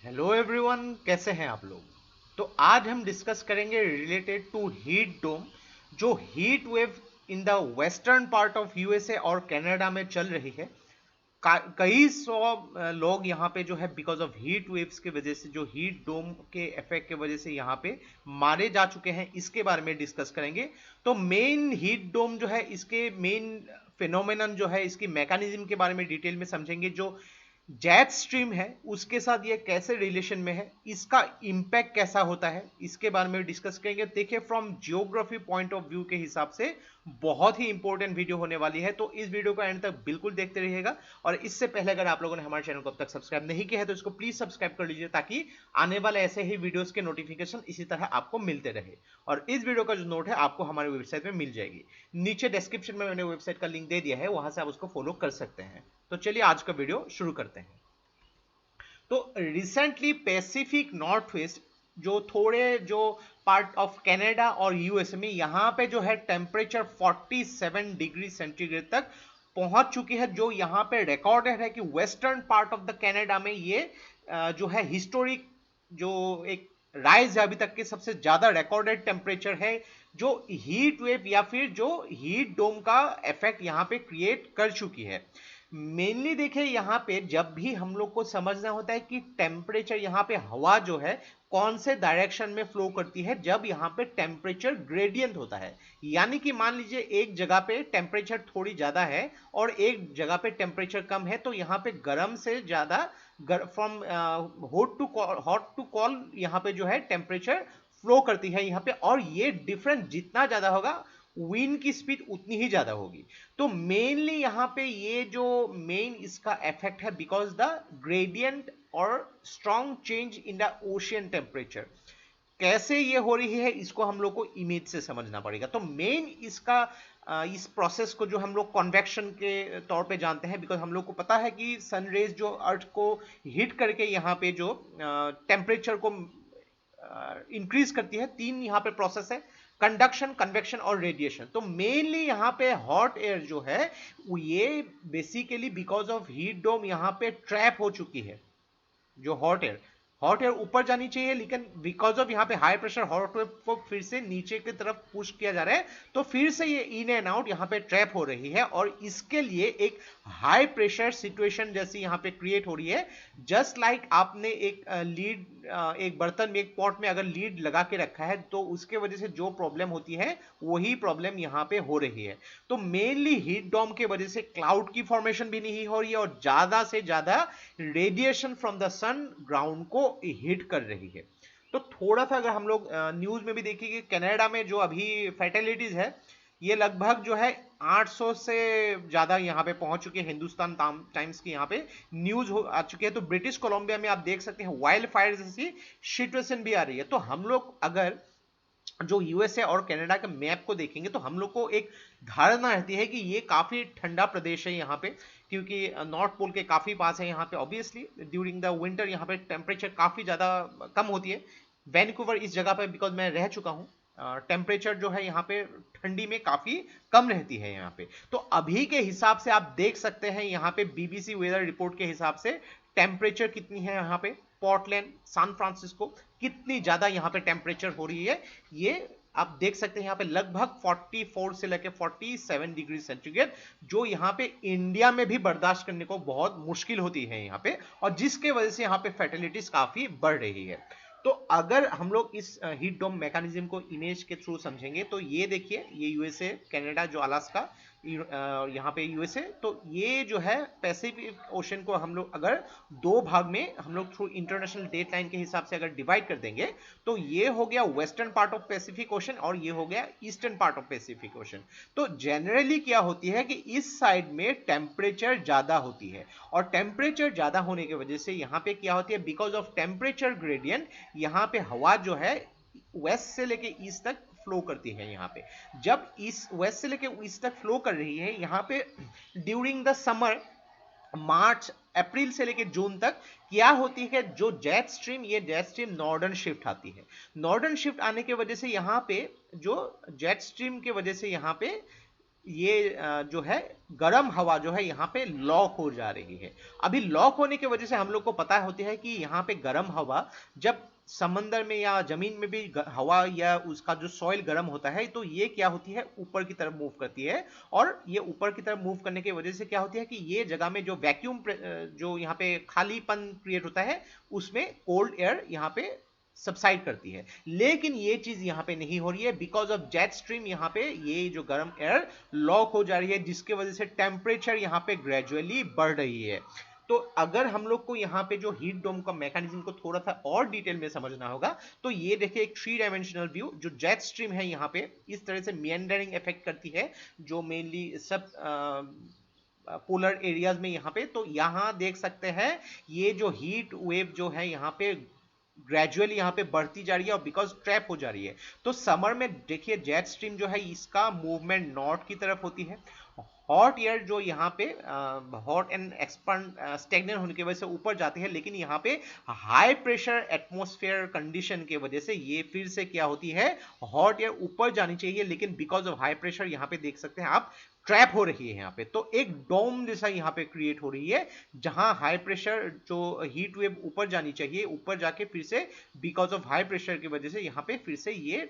Hello everyone, कैसे हैं आप लोग। तो आज हम डिस्कस करेंगे रिलेटेड टू हीट डोम। जो heat wave in the western part of USA और कनाडा में चल रही है। कई सौ लोग यहाँ पे जो है बिकॉज ऑफ हीट वेव्स के वजह से, जो हीट डोम के इफेक्ट के वजह से यहाँ पे मारे जा चुके हैं, इसके बारे में डिस्कस करेंगे। तो मेन हीट डोम जो है, इसके मेन फिनोमेनन जो है, इसकी मैकेनिज्म के बारे में डिटेल में समझेंगे। जो जेट स्ट्रीम है उसके साथ ये कैसे रिलेशन में है, इसका इंपैक्ट कैसा होता है, इसके बारे में डिस्कस करेंगे। देखिए, from geography point of view के हिसाब से बहुत ही इंपॉर्टेंट वीडियो होने वाली है, तो इस वीडियो को एंड तक बिल्कुल देखते रहिएगा। और इससे पहले अगर आप लोगों ने हमारे चैनल को अब तक सब्सक्राइब नहीं किया है तो इसको प्लीज सब्सक्राइब कर लीजिए, ताकि आने वाले ऐसे ही वीडियोस के नोटिफिकेशन इसी तरह आपको मिलते रहे। और इस वीडियो का जो नोट है आपको हमारे वेबसाइट में मिल जाएगी। नीचे डिस्क्रिप्शन में मैंने वेबसाइट का लिंक दे दिया है, वहां से आप उसको फॉलो कर सकते हैं। तो चलिए आज का वीडियो शुरू करते हैं। तो रिसेंटली पैसिफिक नॉर्थ वेस्ट, जो पार्ट ऑफ कनाडा और यूएसए में, यहाँ पे जो है टेम्परेचर 47 डिग्री सेंटीग्रेड तक पहुंच चुकी है। जो यहाँ पे रिकॉर्डेड है कि western part of the Canada में ये जो है हिस्टोरिक, जो एक राइज है अभी तक के सबसे ज्यादा रिकॉर्डेड टेम्परेचर है, जो हीट वेव या फिर जो हीट डोम का इफेक्ट यहाँ पे क्रिएट कर चुकी है। मेनली देखिए, यहाँ पे जब भी हम लोग को समझना होता है कि टेम्परेचर, यहाँ पे हवा जो है कौन से डायरेक्शन में फ्लो करती है, जब यहाँ पे टेम्परेचर ग्रेडियंट होता है। यानी कि मान लीजिए एक जगह पे टेम्परेचर थोड़ी ज्यादा है और एक जगह पे टेम्परेचर कम है, तो यहाँ पे गर्म से ज्यादा, फ्रॉम हॉट टू कॉल, यहाँ पे जो है टेम्परेचर फ्लो करती है यहाँ पे। और ये डिफरेंस जितना ज्यादा होगा, विंड की स्पीड उतनी ही ज्यादा होगी। तो मेनली यहाँ पे ये जो मेन इसका इफेक्ट है, बिकॉज द ग्रेडियंट और strong change in the ocean temperature. कैसे ये हो रही है, इसको हम लोग को इमेज से समझना पड़ेगा। तो मेन इसका इस प्रोसेस को जो हम लोग कन्वेक्शन के तौर पे जानते हैं, बिकॉज हम लोग को पता है कि सनरेज जो अर्थ को हिट करके यहाँ पे जो टेम्परेचर को इंक्रीज करती है, तीन यहाँ पे प्रोसेस है: कंडक्शन, कन्वेक्शन और रेडिएशन। तो मेनली यहाँ पे हॉट एयर जो है, ये basically because of heat dome यहाँ पे ट्रैप हो चुकी है। जो हॉट एयर ऊपर जानी चाहिए, लेकिन बिकॉज ऑफ यहाँ पे हाई प्रेशर हॉट वेव को फिर से नीचे की तरफ पुश किया जा रहा है, तो फिर से ये इन एंड आउट यहाँ पे ट्रैप हो रही है। और इसके लिए एक हाई प्रेशर सिचुएशन जैसी यहाँ पे क्रिएट हो रही है। जस्ट लाइक आपने एक लीड, एक बर्तन में, एक पॉट में अगर लीड लगा के रखा है, तो उसके वजह से जो प्रॉब्लम होती है वही प्रॉब्लम यहाँ पे हो रही है। तो मेनली हीट डोम के वजह से क्लाउड की फॉर्मेशन भी नहीं हो रही है, और ज्यादा से ज्यादा radiation from the sun ground को हिट कर रही है। तो थोड़ा सा अगर हम लोग न्यूज में भी देखेंगे, कनाडा में जो अभी फैटेलिटीज है, ये लगभग जो है 800 से ज्यादा यहाँ पे पहुंच चुके हैं। हिंदुस्तान टाइम्स की यहाँ पे न्यूज आ चुकी है। तो ब्रिटिश कोलंबिया में आप देख सकते हैं वाइल्ड फायर जैसी सिचुएशन भी आ रही है। तो हम लोग अगर जो यूएसए और कनाडा के मैप को देखेंगे, तो हम लोग को एक धारणा रहती है कि ये काफी ठंडा प्रदेश है यहाँ पे, क्योंकि नॉर्थ पोल के काफी पास है यहाँ पे। ऑब्वियसली ड्यूरिंग द विंटर यहाँ पे टेम्परेचर काफी ज्यादा कम होती है। वैनकूवर इस जगह पे बिकॉज मैं रह चुका हूँ, टेम्परेचर जो है यहाँ पे ठंडी में काफी कम रहती है यहाँ पे। तो अभी के हिसाब से आप देख सकते हैं यहाँ पे बीबीसी वेदर रिपोर्ट के हिसाब से टेम्परेचर कितनी है यहाँ पे। पोर्टलैंड, सैन फ्रांसिस्को, कितनी ज्यादा यहाँ पे टेम्परेचर हो रही है, ये आप देख सकते हैं। यहाँ पे लगभग 44 से लेकर 47 डिग्री सेंटीग्रेड, जो यहाँ पे इंडिया में भी बर्दाश्त करने को बहुत मुश्किल होती है यहाँ पे, और जिसके वजह से यहाँ पे फैटेलिटीज काफी बढ़ रही है। तो अगर हम लोग इस हीट डोम मैकेनिज्म को इमेज के थ्रू समझेंगे, तो ये देखिए, ये यूएसए, कनाडा, जो अलास्का, यहाँ पे यूएसए, तो ये जो है पैसिफिक ओशन को हम लोग अगर दो भाग में हम लोग थ्रू इंटरनेशनल डेट लाइन के हिसाब से अगर डिवाइड कर देंगे, तो ये हो गया western part of Pacific ocean और ये हो गया eastern part of Pacific ocean. तो जनरली क्या होती है कि इस साइड में टेम्परेचर ज्यादा होती है, और टेम्परेचर ज्यादा होने की वजह से यहाँ पे क्या होती है, बिकॉज ऑफ टेम्परेचर ग्रेडियंट, यहाँ पे हवा जो है वेस्ट से लेके ईस्ट तक फ्लो करती है। यहाँ पे जब ईस्ट, वेस्ट से लेके ईस्ट तक फ्लो कर रही है, यहाँ पे ड्यूरिंग द समर, मार्च अप्रैल से लेके जून तक क्या होती है, जो जेट स्ट्रीम, ये जेट स्ट्रीम नॉर्दर्न शिफ्ट आती है। नॉर्दर्न शिफ्ट आने की वजह से यहाँ पे जो जेट स्ट्रीम की वजह से यहाँ पे ये जो है गर्म हवा जो है यहाँ पे लॉक हो जा रही है। अभी लॉक होने की वजह से हम लोग को पता होती है कि यहाँ पे गर्म हवा जब समंदर में या जमीन में भी हवा या उसका जो सॉइल गर्म होता है तो ये क्या होती है, ऊपर की तरफ मूव करती है। और ये ऊपर की तरफ मूव करने की वजह से क्या होती है कि ये जगह में जो वैक्यूम जो यहाँ पे खालीपन क्रिएट होता है उसमें कोल्ड एयर यहाँ पे सबसाइड करती है। लेकिन ये चीज यहाँ पे नहीं हो रही है बिकॉज ऑफ जेट स्ट्रीम। यहाँ पे ये जो गर्म एयर लॉक हो जा रही है जिसके वजह से टेम्परेचर यहाँ पे ग्रेजुअली बढ़ रही है। तो अगर हम लोग को यहाँ पे जो हीट डोम का मैकेनिज्म को थोड़ा सा और डिटेल में समझना होगा तो ये देखिए एक 3 डायमेंशनल व्यू जो जेट स्ट्रीम है यहाँ पे इस तरह से मिएंडरिंग इफेक्ट करती है जो मेनली सब पोलर एरियाज में यहाँ पे। तो यहाँ देख सकते हैं ये जो हीट वेव जो है यहाँ पे ग्रेजुअली यहाँ पे बढ़ती जा रही है और बिकॉज ट्रैप हो जा रही है। तो समर में देखिए जेट स्ट्रीम जो है इसका मूवमेंट नॉर्थ की तरफ होती है। हॉट एयर जो यहाँ पे हॉट एंड एक्सपांड स्टेगनेंट होने की वजह से ऊपर जाती है, लेकिन यहाँ पे हाई प्रेशर एटमॉस्फेयर कंडीशन की वजह से ये फिर से क्या होती है, हॉट एयर ऊपर जानी चाहिए लेकिन बिकॉज ऑफ हाई प्रेशर यहाँ पे देख सकते हैं आप ट्रैप हो रही है यहाँ पे। तो एक डोम जैसा यहाँ पे क्रिएट हो रही है जहां हाई प्रेशर जो हीट वेव ऊपर जानी चाहिए ऊपर जाके फिर से बिकॉज ऑफ हाई प्रेशर की वजह से यहाँ पे फिर से ये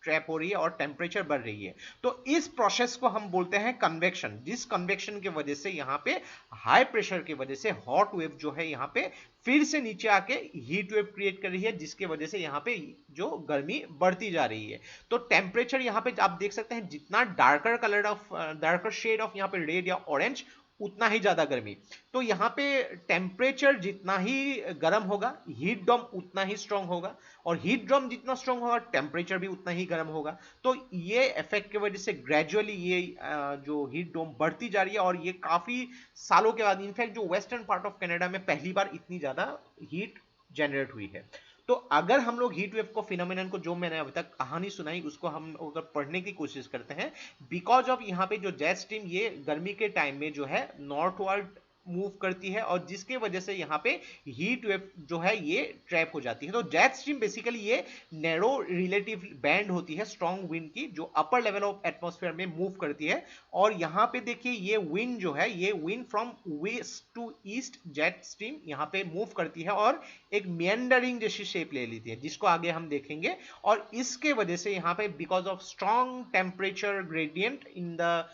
ट्रैप हो रही है और टेम्परेचर बढ़ रही है। तो इस प्रोसेस को हम बोलते हैं कन्वेक्शन, जिस कन्वेक्शन की वजह से यहाँ पे हाई प्रेशर की वजह से हॉट वेव जो है यहाँ पे फिर से नीचे आके हीट वेव क्रिएट कर रही है जिसके वजह से यहाँ पे जो गर्मी बढ़ती जा रही है। तो टेम्परेचर यहाँ पे आप देख सकते हैं जितना darker colour of darker shade of यहाँ पे रेड या ऑरेंज उतना ही ज्यादा गर्मी। तो यहाँ पे टेम्परेचर जितना ही गर्म होगा हीट डोम उतना ही स्ट्रांग होगा और हीट डोम जितना स्ट्रांग होगा टेम्परेचर भी उतना ही गर्म होगा। तो ये इफेक्ट की वजह से ग्रेजुअली ये जो हीट डोम बढ़ती जा रही है और ये काफी सालों के बाद इनफैक्ट जो वेस्टर्न पार्ट ऑफ कनाडा में पहली बार इतनी ज्यादा हीट जनरेट हुई है। तो अगर हम लोग हीट वेव को फिनोमेनन को जो मैंने अभी तक कहानी सुनाई उसको हम अगर पढ़ने की कोशिश करते हैं बिकॉज ऑफ यहाँ पे जो जेट स्ट्रीम ये गर्मी के टाइम में जो है नॉर्थवर्ड मूव करती है और जिसके वजह से यहाँ पे हीट वेव जो है ये ट्रैप हो जाती है। तो जेट स्ट्रीम बेसिकली ये नैरो रिलेटिव बैंड होती है स्ट्रॉन्ग विंड की जो अपर लेवल ऑफ एटमॉस्फेयर में मूव करती है। और यहाँ पे देखिए ये विंड जो है ये wind from west to east jet stream यहाँ पे मूव करती है और एक मिएंडरिंग जैसी शेप ले लेती है जिसको आगे हम देखेंगे। और इसके वजह से यहाँ पे because of strong temperature gradient in the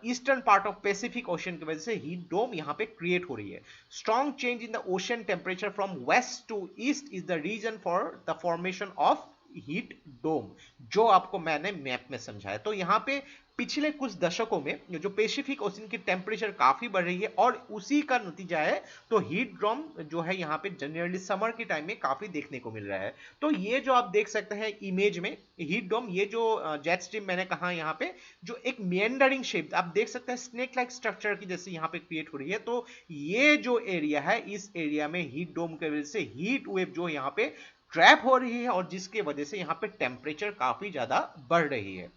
eastern part of Pacific ocean की वजह से हीट डोम यहाँ पे क्रिएट हो रही है। Strong change in the ocean temperature from west to east is the reason for the formation of heat dome जो आपको मैंने मैप में समझाया। तो यहाँ पे पिछले कुछ दशकों में जो पैसिफिक ओशन की टेम्परेचर काफी बढ़ रही है और उसी का नतीजा है तो हीट डोम जो है यहाँ पे जनरली समर के टाइम में काफी देखने को मिल रहा है। तो ये जो आप देख सकते हैं इमेज में हीट डोम ये जो जेट स्ट्रीम मैंने कहा यहाँ पे जो एक मिएंडरिंग शेप आप देख सकते हैं स्नेक लाइक स्ट्रक्चर की जैसे यहाँ पे क्रिएट हो रही है। तो ये जो एरिया है इस एरिया में हीट डोम की वजह से हीट वेव जो यहाँ पे ट्रैप हो रही है और जिसके वजह से यहाँ पे टेम्परेचर काफी ज्यादा बढ़ रही है।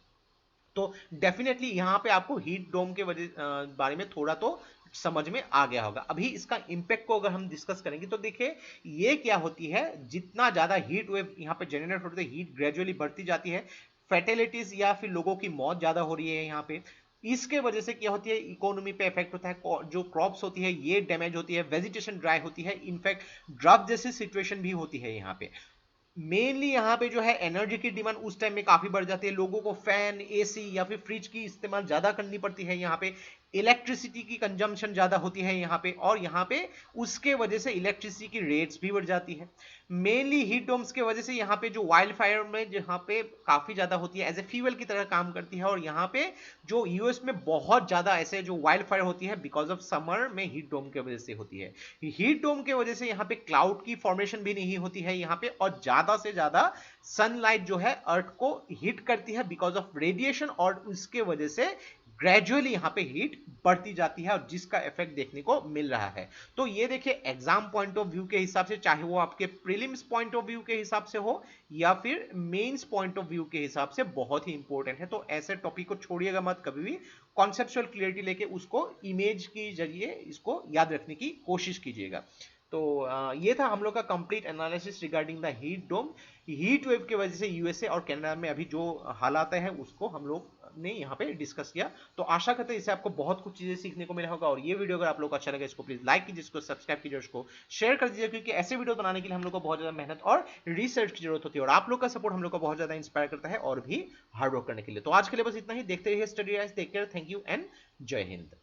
तो डेफिनेटली यहाँ पे आपको हीट डोम के बारे में थोड़ा तो समझ में आ गया होगा। अभी इसका इंपैक्ट को अगर हम डिस्कस करेंगे तो देखिए ये क्या होती है जितना ज्यादा हीट वेव यहाँ पे जनरेट होती है हीट ग्रेजुअली बढ़ती जाती है फैटेलिटीज या फिर लोगों की मौत ज्यादा हो रही है यहाँ पे। इसके वजह से क्या होती है इकोनॉमी पे इफेक्ट होता है जो क्रॉप्स होती है ये डैमेज होती है वेजिटेशन ड्राई होती है इनफैक्ट ड्रग जैसी सिचुएशन भी होती है यहाँ पे। मेनली यहाँ पे जो है एनर्जी की डिमांड उस टाइम में काफी बढ़ जाती है लोगों को फैन एसी या फिर फ्रिज की इस्तेमाल ज्यादा करनी पड़ती है यहाँ पे इलेक्ट्रिसिटी की कंजम्पशन ज्यादा होती है यहाँ पे और यहाँ पे उसके वजह से इलेक्ट्रिसिटी की रेट्स भी बढ़ जाती है। मेनली हीट डोम्स की वजह से यहाँ पे जो वाइल्ड फायर में जहाँ पे काफी ज्यादा होती है एज ए फ्यूल की तरह काम करती है और यहाँ पे जो यूएस में बहुत ज्यादा ऐसे जो वाइल्ड फायर होती है बिकॉज ऑफ समर में हीट डोम की वजह से होती है। हीट डोम की वजह से यहाँ पे क्लाउड की फॉर्मेशन भी नहीं होती है यहाँ पे और ज्यादा से ज्यादा सनलाइट जो है अर्थ को हिट करती है बिकॉज ऑफ रेडिएशन और उसके वजह से ग्रेजुअली यहाँ पे हीट बढ़ती जाती है और जिसका इफेक्ट देखने को मिल रहा है। तो ये देखिए एग्जाम पॉइंट ऑफ व्यू के हिसाब से चाहे वो आपके प्रीलिम्स पॉइंट ऑफ व्यू के हिसाब से हो या फिर मेंस पॉइंट ऑफ व्यू के हिसाब से बहुत ही इंपॉर्टेंट है। तो ऐसे टॉपिक को छोड़िएगा मत कभी भी कॉन्सेप्चुअल क्लियरिटी लेके उसको इमेज के जरिए इसको याद रखने की कोशिश कीजिएगा। तो ये था हम लोग का complete analysis regarding the heat dome. Heat wave की वजह से यूएसए और कनाडा में अभी जो हालात हैं उसको हम लोग ने यहाँ पे डिस्कस किया। तो आशा करते हैं इससे आपको बहुत कुछ चीजें सीखने को मिला होगा, और ये वीडियो अगर आप लोग को अच्छा लगे इसको प्लीज लाइक कीजिए, इसको सब्सक्राइब कीजिए, इसको शेयर कर दीजिए, क्योंकि ऐसे वीडियो बनाने के लिए हम लोग को बहुत ज्यादा मेहनत और रिसर्च की जरूरत होती है, और आप लोग का सपोर्ट हम लोग को बहुत ज्यादा इंस्पायर करता है और भी हार्ड वर्क करने के लिए। तो आज के लिए बस इतना ही, देखते रहिए study rise, take care, thank you and जय हिंद।